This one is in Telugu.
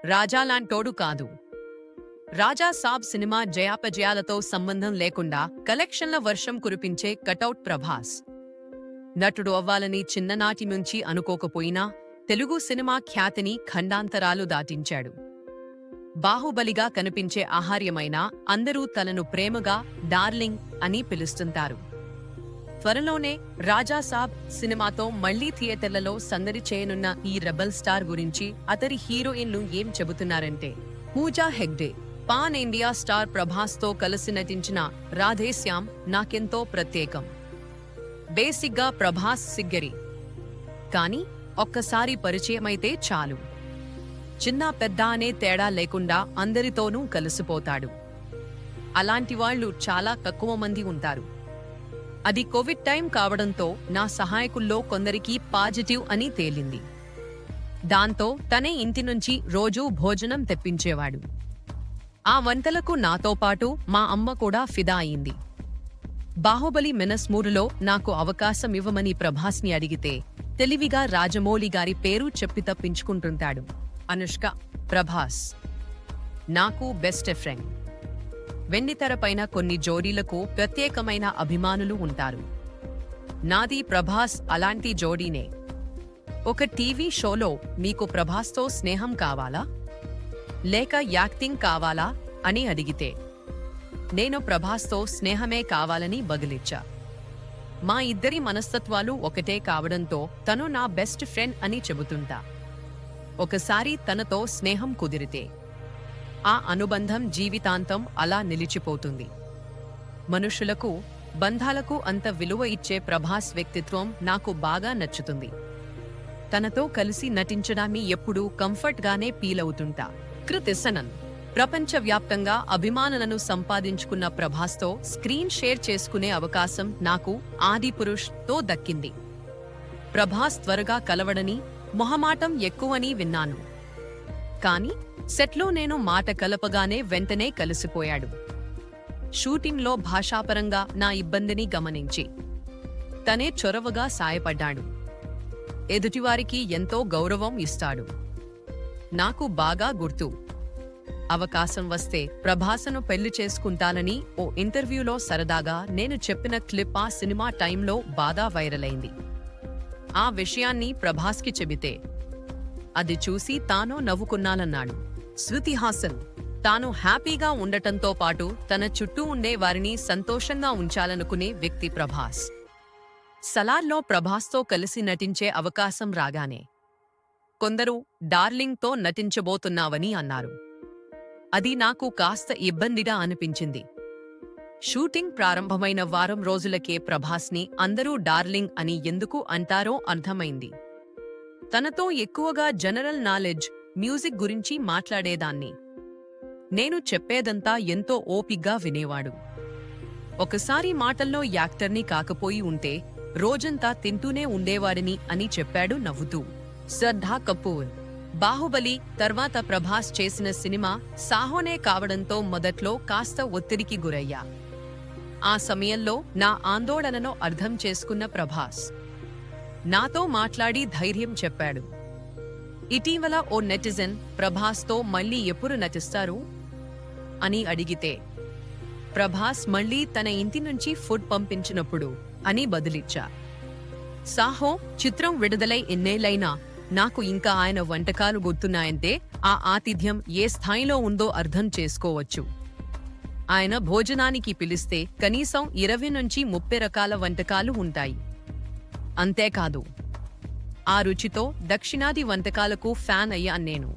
రాజాలాంటోడు కాదు. రాజా సాబ్ సినిమా జయాపజయాలతో సంబంధం లేకుండా కలెక్షన్ల వర్షం కురిపించే కటౌట్ ప్రభాస్. నటుడు అవ్వాలని చిన్ననాటి నుంచి అనుకోకపోయినా తెలుగు సినిమా ఖ్యాతిని ఖండాంతరాలు దాటించాడు. బాహుబలిగా కనిపించే ఆహార్యమైన అందరూ తనను ప్రేమగా డార్లింగ్ అని పిలుస్తుంటారు. త్వరలోనే రాజా సాబ్ సినిమాతో మళ్లీ థియేటర్లలో సందడి చేయనున్న ఈ రెబల్ స్టార్ గురించి అతడి హీరోయిన్లు ఏం చెబుతున్నారంటే, Pooja Hegde pan India star ప్రభాస్తో కలిసి నటించిన రాధేశ్యామ్ నాకెంతో ప్రత్యేకం. బేసిక్గా ప్రభాస్ సిగ్గరి, కానీ ఒక్కసారి పరిచయమైతే చాలు, చిన్న పెద్ద అనే తేడా లేకుండా అందరితోనూ కలిసిపోతాడు. అలాంటి వాళ్లు చాలా తక్కువ మంది ఉంటారు. అది కోవిడ్ టైం కావడంతో నా సహాయకుల్లో కొందరికి పాజిటివ్ అని తేలింది. దాంతో తనే ఇంటి నుంచి రోజూ భోజనం తెప్పించేవాడు. ఆ వంటలకు నాతో పాటు మా అమ్మ కూడా ఫిదా అయింది. బాహుబలి -3లో నాకు అవకాశం ఇవ్వమని ప్రభాస్ని అడిగితే తెలివిగా రాజమౌళి గారి పేరు చెప్పి తప్పించుకుంటుంటాడు. అనుష్క, ప్రభాస్ నాకు బెస్ట్ ఫ్రెండ్. వెండితెరపైన కొన్ని జోడీలకు ప్రత్యేకమైన అభిమానులు ఉంటారు. నాది ప్రభాస్ అలాంటి జోడీనే. ఒక టీవీ షోలో మీకు ప్రభాస్తో స్నేహం కావాలా లేక యాక్టింగ్ కావాలా అని అడిగితే నేను ప్రభాస్తో స్నేహమే కావాలని బగిలిచ్చా. మా ఇద్దరి మనస్తత్వాలు ఒకటే కావడంతో తను నా బెస్ట్ ఫ్రెండ్ అని చెబుతుంటా. ఒకసారి తనతో స్నేహం కుదిరితే ఆ అనుబంధం జీవితాంతం అలా నిలిచిపోతుంది. మనుషులకు, బంధాలకు అంత విలువ ఇచ్చే ప్రభాస్ వ్యక్తిత్వం నాకు బాగా నచ్చుతుంది. తనతో కలిసి నటించడాన్ని ఎప్పుడూ కంఫర్ట్గానే ఫీల్ అవుతుంటా. కృతిసనన్ ప్రపంచవ్యాప్తంగా అభిమానులను సంపాదించుకున్న ప్రభాస్తో స్క్రీన్ షేర్ చేసుకునే అవకాశం నాకు ఆదిపురుష్తో దక్కింది. ప్రభాస్ త్వరగా కలవడని, మొహమాటం ఎక్కువని విన్నాను. కాని సెట్లో నేను మాట కలపగానే వెంటనే కలిసిపోయాడు. షూటింగ్లో భాషాపరంగా నా ఇబ్బందిని గమనించి తనే చొరవగా సాయపడ్డాడు. ఎదుటివారికి ఎంతో గౌరవం ఇస్తాడు. నాకు బాగా గుర్తు. అవకాశం వస్తే ప్రభాస్ను పెళ్లి చేసుకుంటానని ఓ ఇంటర్వ్యూలో సరదాగా నేను చెప్పిన క్లిప్ ఆ సినిమా టైంలో బాగా వైరల్ అయింది. ఆ విషయాన్ని ప్రభాస్కి చెబితే అది చూసి తాను నవ్వుకున్నానన్నాడు. శృతి హాసన్ తాను హ్యాపీగా ఉండటంతో పాటు తన చుట్టూ ఉండే వారిని సంతోషంగా ఉంచాలనుకునే వ్యక్తి ప్రభాస్. సలార్లో ప్రభాస్తో కలిసి నటించే అవకాశం రాగానే కొందరు డార్లింగ్తో నటించబోతున్నావని అన్నారు. అది నాకు కాస్త ఇబ్బందిగా అనిపించింది. షూటింగ్ ప్రారంభమైన వారం రోజులకే ప్రభాస్ని అందరూ డార్లింగ్ అని ఎందుకు అంటారో అర్థమైంది. తనతో ఎక్కువగా జనరల్ నాలెడ్జ్, మ్యూజిక్ గురించి మాట్లాడేదాన్ని. నేను చెప్పేదంతా ఎంతో ఓపిగ్గా వినేవాడు. ఒకసారి మాటల్లో యాక్టర్ని కాకపోయి ఉంటే రోజంతా తింటూనే ఉండేవాడిని అని చెప్పాడు నవ్వుతూ. శ్రద్ధా కపూర్ బాహుబలి తర్వాత ప్రభాస్ చేసిన సినిమా సాహోనే కావడంతో మొదట్లో కాస్త ఒత్తిడికి గురయ్యా. ఆ సమయంలో నా ఆందోళనను అర్థం చేసుకున్న ప్రభాస్ నాతో మాట్లాడి ధైర్యం చెప్పాడు. ఇటీవల ఓ నెటిజన్ ప్రభాస్తో మళ్లీ ఎప్పుడు నటిస్తారు అని అడిగితే ప్రభాస్ మళ్లీ తన ఇంటి నుంచి ఫుడ్ పంపించినప్పుడు అని బదులిచ్చా. సాహో చిత్రం విడుదలై ఎన్నేళ్లైనా నాకు ఇంకా ఆయన వంటకాలు గుర్తున్నాయంటే ఆ ఆతిథ్యం ఏ స్థాయిలో ఉందో అర్థం చేసుకోవచ్చు. ఆయన భోజనానికి పిలిస్తే కనీసం 20 నుంచి 30 రకాల వంటకాలు ఉంటాయి. అంతేకాదు, ఆ రుచితో దక్షిణాది వంటకాలకు ఫ్యాన్ అయ్యా నేను.